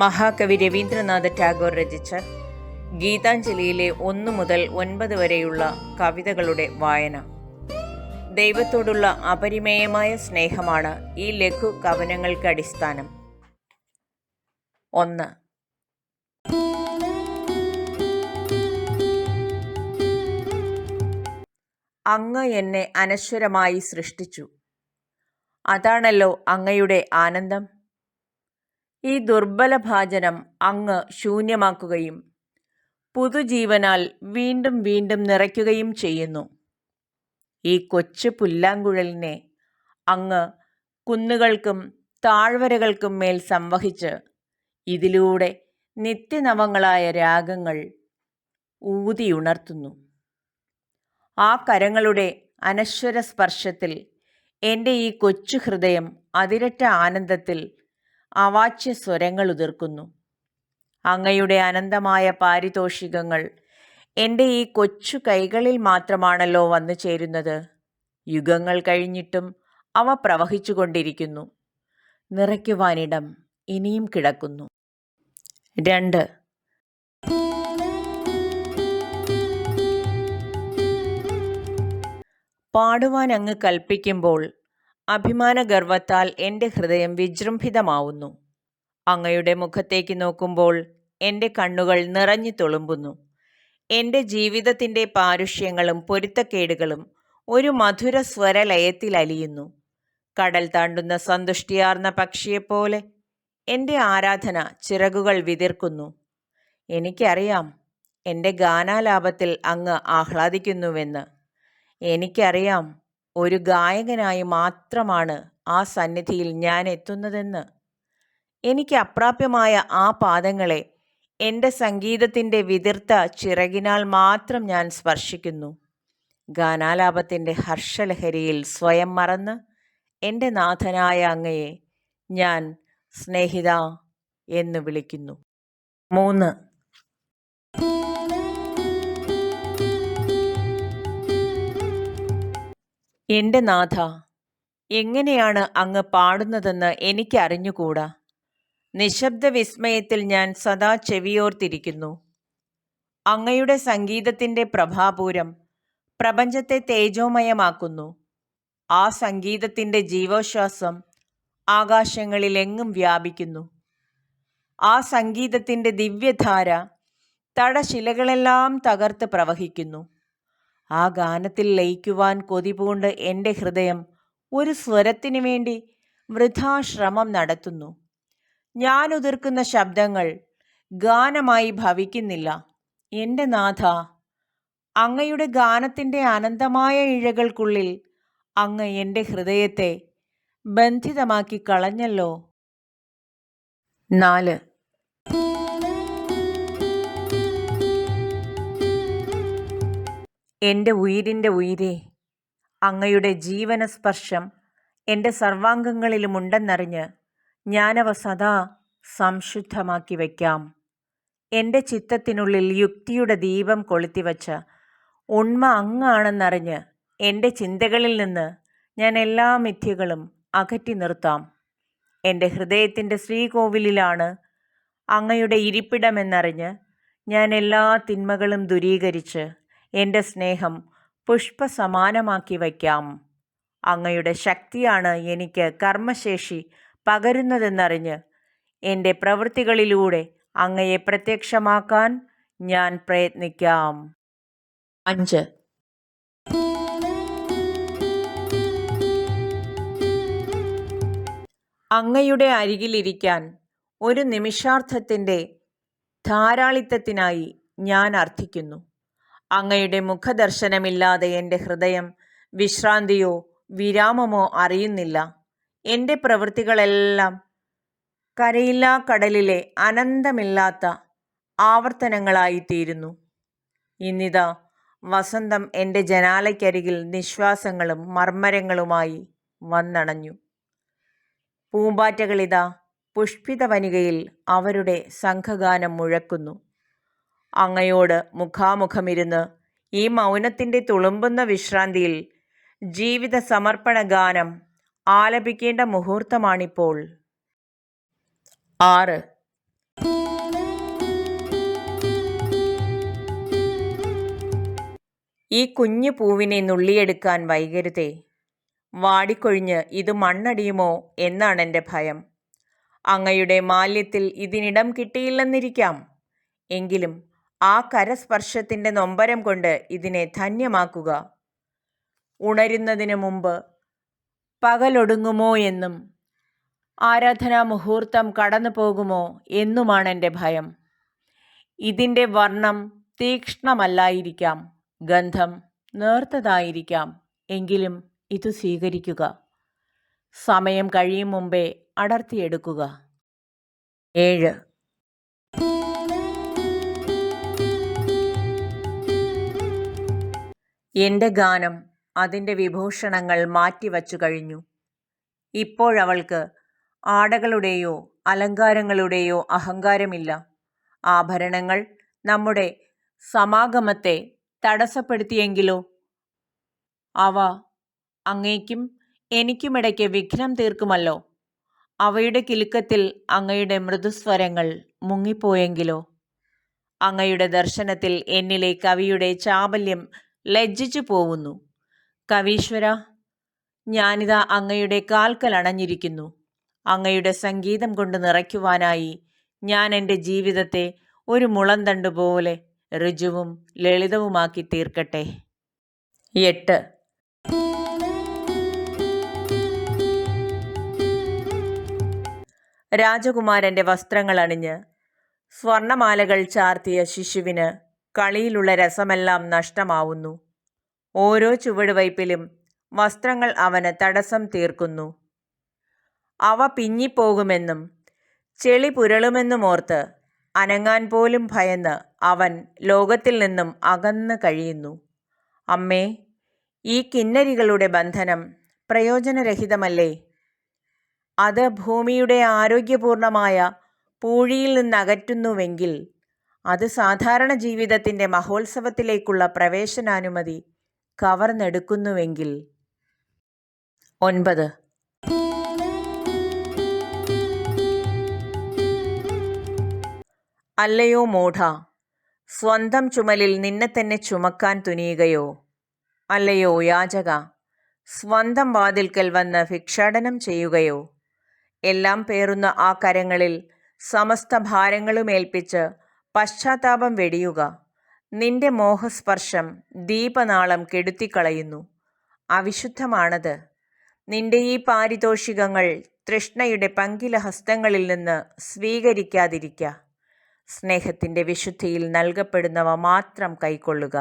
മഹാകവി രവീന്ദ്രനാഥ ടാഗോർ രചിച്ച ഗീതാഞ്ജലിയിലെ 1 മുതൽ 9 വരെയുള്ള കവിതകളുടെ വായന. ദൈവത്തോടുള്ള അപരിമേയമായ സ്നേഹമാണ് ഈ ലഘു കവനങ്ങൾക്ക് അടിസ്ഥാനം. 1. അങ്ങ് എന്നെ അനശ്വരമായി സൃഷ്ടിച്ചു. അതാണല്ലോ അങ്ങയുടെ ആനന്ദം. ഈ ദുർബലഭാജനം അങ്ങ് ശൂന്യമാക്കുകയും പുതുജീവനാൽ വീണ്ടും വീണ്ടും നിറയ്ക്കുകയും ചെയ്യുന്നു. ഈ കൊച്ചു പുല്ലാങ്കുഴലിനെ അങ്ങ് കുന്നുകൾക്കും താഴ്വരകൾക്കും മേൽ സംവഹിച്ച് ഇതിലൂടെ നിത്യനവങ്ങളായ രാഗങ്ങൾ ഊതിയുണർത്തുന്നു. ആ കരങ്ങളുടെ അനശ്വര സ്പർശത്തിൽ എൻ്റെ ഈ കൊച്ചു ഹൃദയം അതിരറ്റ ആനന്ദത്തിൽ അവാച്യ സ്വരങ്ങൾ ഉതിർക്കുന്നു. അങ്ങയുടെ അനന്തമായ പാരിതോഷികങ്ങൾ എൻ്റെ ഈ കൊച്ചു കൈകളിൽ മാത്രമാണല്ലോ വന്നു ചേരുന്നത്. യുഗങ്ങൾ കഴിഞ്ഞിട്ടും അവ പ്രവഹിച്ചുകൊണ്ടിരിക്കുന്നു. നിറയ്ക്കുവാനിടം ഇനിയും കിടക്കുന്നു. 2. പാടുവാൻ അങ്ങ് കൽപ്പിക്കുമ്പോൾ അഭിമാനഗർവത്താൽ എൻ്റെ ഹൃദയം വിജൃംഭിതമാവുന്നു. അങ്ങയുടെ മുഖത്തേക്ക് നോക്കുമ്പോൾ എൻ്റെ കണ്ണുകൾ നിറഞ്ഞു തുളുമ്പുന്നു. എൻ്റെ ജീവിതത്തിൻ്റെ പാരുഷ്യങ്ങളും പൊരുത്തക്കേടുകളും ഒരു മധുര സ്വരലയത്തിൽ അലിയുന്നു. കടൽ താണ്ടുന്ന സന്തുഷ്ടിയാർന്ന പക്ഷിയെപ്പോലെ എൻ്റെ ആരാധന ചിറകുകൾ വിതിർക്കുന്നു. എനിക്കറിയാം എൻ്റെ ഗാനാലാപത്തിൽ അങ്ങ് ആഹ്ലാദിക്കുന്നുവെന്ന്. എനിക്കറിയാം ഒരു ഗായകനായി മാത്രമാണ് ആ സന്നിധിയിൽ ഞാൻ എത്തുന്നതെന്ന്. എനിക്ക് അപ്രാപ്യമായ ആ പാദങ്ങളെ എൻ്റെ സംഗീതത്തിൻ്റെ വിതിർത്ത ചിറകിനാൽ മാത്രം ഞാൻ സ്പർശിക്കുന്നു. ഗാനാലാപത്തിൻ്റെ ഹർഷലഹരിയിൽ സ്വയം മറന്ന് എൻ്റെ നാഥനായ അങ്ങയെ ഞാൻ സ്നേഹിത എന്ന് വിളിക്കുന്നു. 3. എൻ്റെ നാഥ, എങ്ങനെയാണ് അങ്ങ് പാടുന്നതെന്ന് എനിക്ക് അറിഞ്ഞുകൂടാ. നിശബ്ദ വിസ്മയത്തിൽ ഞാൻ സദാ ചെവിയോർത്തിരിക്കുന്നു. അങ്ങയുടെ സംഗീതത്തിൻ്റെ പ്രഭാപൂരം പ്രപഞ്ചത്തെ തേജോമയമാക്കുന്നു. ആ സംഗീതത്തിൻ്റെ ജീവോച്ഛ്വാസം ആകാശങ്ങളിലെങ്ങും വ്യാപിക്കുന്നു. ആ സംഗീതത്തിൻ്റെ ദിവ്യധാര തടശിലകളെല്ലാം തകർത്ത് പ്രവഹിക്കുന്നു. ആ ഗാനത്തിൽ ലയിക്കുവാൻ കൊതിപൂണ്ട് എൻ്റെ ഹൃദയം ഒരു സ്വരത്തിനു വേണ്ടി വൃഥാശ്രമം നടത്തുന്നു. ഞാൻ ഉതിർക്കുന്ന ശബ്ദങ്ങൾ ഗാനമായി ഭവിക്കുന്നില്ല. എൻ്റെ നാഥ, അങ്ങയുടെ ഗാനത്തിൻ്റെ അനന്തമായ ഇഴകൾക്കുള്ളിൽ അങ്ങ് എൻ്റെ ഹൃദയത്തെ ബന്ധിതമാക്കി കളഞ്ഞല്ലോ. 4. എൻ്റെ ഉയിരിൻ്റെ ഉയിരേ, അങ്ങയുടെ ജീവനസ്പർശം എൻ്റെ സർവാംഗങ്ങളിലുമുണ്ടെന്നറിഞ്ഞ് ഞാനവ സദാ സംശുദ്ധമാക്കി വയ്ക്കാം. എൻ്റെ ചിത്തത്തിനുള്ളിൽ യുക്തിയുടെ ദീപം കൊളുത്തിവച്ച ഉണ്മ അങ്ങാണെന്നറിഞ്ഞ് എൻ്റെ ചിന്തകളിൽ നിന്ന് ഞാൻ എല്ലാ മിഥ്യകളും അകറ്റി നിർത്താം. എൻ്റെ ഹൃദയത്തിൻ്റെ ശ്രീകോവിലിലാണ് അങ്ങയുടെ ഇരിപ്പിടമെന്നറിഞ്ഞ് ഞാൻ എല്ലാ തിന്മകളും ദൂരീകരിച്ച് എൻ്റെ സ്നേഹം പുഷ്പസമാനമാക്കി വയ്ക്കാം. അങ്ങയുടെ ശക്തിയാണ് എനിക്ക് കർമ്മശേഷി പകരുന്നതെന്നറിഞ്ഞ് എൻ്റെ പ്രവൃത്തികളിലൂടെ അങ്ങയെ പ്രത്യക്ഷമാക്കാൻ ഞാൻ പ്രയത്നിക്കാം. 5. അങ്ങയുടെ അരികിലിരിക്കാൻ ഒരു നിമിഷാർത്ഥത്തിൻ്റെ ധാരാളിത്തത്തിനായി ഞാൻ അർത്ഥിക്കുന്നു. അങ്ങയുടെ മുഖദർശനമില്ലാതെ എൻ്റെ ഹൃദയം വിശ്രാന്തിയോ വിരാമമോ അറിയുന്നില്ല. എൻ്റെ പ്രവൃത്തികളെല്ലാം കരയില്ലാ കടലിലെ അനന്തമില്ലാത്ത ആവർത്തനങ്ങളായിത്തീരുന്നു. ഇന്നിതാ വസന്തം എൻ്റെ ജനാലയ്ക്കരികിൽ നിശ്വാസങ്ങളും മർമ്മരങ്ങളുമായി വന്നണഞ്ഞു. പൂമ്പാറ്റകളിതാ പുഷ്പിത വനികയിൽ അവരുടെ സംഘഗാനം മുഴക്കുന്നു. അങ്ങയോട് മുഖാമുഖമിരുന്ന് ഈ മൗനത്തിൻ്റെ തുളുമ്പുന്ന വിശ്രാന്തിയിൽ ജീവിത സമർപ്പണ ഗാനം ആലപിക്കേണ്ട മുഹൂർത്തമാണിപ്പോൾ. 6. ഈ കുഞ്ഞു പൂവിനെ നുള്ളിയെടുക്കാൻ വൈകരുതേ. വാടിക്കൊഴിഞ്ഞ് ഇത് മണ്ണടിയുമോ എന്നാണെൻ്റെ ഭയം. അങ്ങയുടെ മാല്യത്തിൽ ഇതിനിടം കിട്ടിയില്ലെന്നിരിക്കാം. എങ്കിലും ആ കരസ്പർശത്തിൻ്റെ നൊമ്പരം കൊണ്ട് ഇതിനെ ധന്യമാക്കുക. ഉണരുന്നതിന് മുമ്പ് പകലൊടുങ്ങുമോ എന്നും ആരാധനാ മുഹൂർത്തം കടന്നു പോകുമോ എന്നുമാണെൻ്റെ ഭയം. ഇതിൻ്റെ വർണ്ണം തീക്ഷ്ണമല്ലായിരിക്കാം, ഗന്ധം നേർത്തതായിരിക്കാം. എങ്കിലും ഇത് സ്വീകരിക്കുക. സമയം കഴിയും മുമ്പേ അടർത്തിയെടുക്കുക. 7. എൻ്റെ ഗാനം അതിൻ്റെ വിഭൂഷണങ്ങൾ മാറ്റിവച്ചു കഴിഞ്ഞു. ഇപ്പോഴവൾക്ക് ആടകളുടെയോ അലങ്കാരങ്ങളുടെയോ അഹങ്കാരമില്ല. ആഭരണങ്ങൾ നമ്മുടെ സമാഗമത്തെ തടസ്സപ്പെടുത്തിയെങ്കിലോ? അവ അങ്ങയ്ക്കും എനിക്കുമിടയ്ക്ക് വിഘ്നം തീർക്കുമല്ലോ. അവയുടെ കിലുക്കത്തിൽ അങ്ങയുടെ മൃദുസ്വരങ്ങൾ മുങ്ങിപ്പോയെങ്കിലോ? അങ്ങയുടെ ദർശനത്തിൽ എന്നിലെ കവിയുടെ ചാബല്യം ലജ്ജിച്ചു പോവുന്നു. കവീശ്വര, ഞാനിതാ അങ്ങയുടെ കാൽക്കൽ അണഞ്ഞിരിക്കുന്നു. അങ്ങയുടെ സംഗീതം കൊണ്ട് നിറയ്ക്കുവാനായി ഞാൻ എൻ്റെ ജീവിതത്തെ ഒരു മുളന്തണ്ട് പോലെ ഋജുവും ലളിതവുമാക്കി തീർക്കട്ടെ. 8. രാജകുമാരൻ്റെ വസ്ത്രങ്ങൾ അണിഞ്ഞ് സ്വർണമാലകൾ ചാർത്തിയ ശിശുവിന് കളിയിലുള്ള രസമെല്ലാം നഷ്ടമാവുന്നു. ഓരോ ചുവടുവയ്പിലും വസ്ത്രങ്ങൾ അവന് തടസ്സം തീർക്കുന്നു. അവ പിഞ്ഞിപ്പോകുമെന്നും ചെളി പുരളുമെന്നുമോർത്ത് അനങ്ങാൻ പോലും ഭയന്ന് അവൻ ലോകത്തിൽ നിന്നും അകന്ന് കഴിയുന്നു. അമ്മേ, ഈ കിന്നരികളുടെ ബന്ധനം പ്രയോജനരഹിതമല്ലേ? അത് ഭൂമിയുടെ ആരോഗ്യപൂർണമായ പൂഴിയിൽ നിന്നകറ്റുന്നുവെങ്കിൽ അത് സാധാരണ ജീവിതത്തിൻ്റെ മഹോത്സവത്തിലേക്കുള്ള പ്രവേശനാനുമതി കവർന്നെടുക്കുന്നുവെങ്കിൽ. 9. അല്ലയോ മൂഢ, സ്വന്തം ചുമലിൽ നിന്നെ തന്നെ ചുമക്കാൻ തുനിയുകയോ? അല്ലയോ യാചക, സ്വന്തം വാതിൽക്കൽ വന്ന് ഭിക്ഷാടനം ചെയ്യുകയോ? എല്ലാം പേറുന്ന ആ കരങ്ങളിൽ സമസ്ത ഭാരങ്ങളും ഏൽപ്പിച്ച് പശ്ചാത്താപം വെടിയുക. നിന്റെ മോഹസ്പർശം ദീപനാളം കെടുത്തിക്കളയുന്നു. അവിശുദ്ധമാണത്. നിന്റെ ഈ പാരിതോഷികങ്ങൾ തൃഷ്ണയുടെ പങ്കില ഹസ്തങ്ങളിൽ നിന്ന് സ്വീകരിക്കാതിരിക്ക. സ്നേഹത്തിൻ്റെ വിശുദ്ധിയിൽ നൽകപ്പെടുന്നവ മാത്രം കൈക്കൊള്ളുക.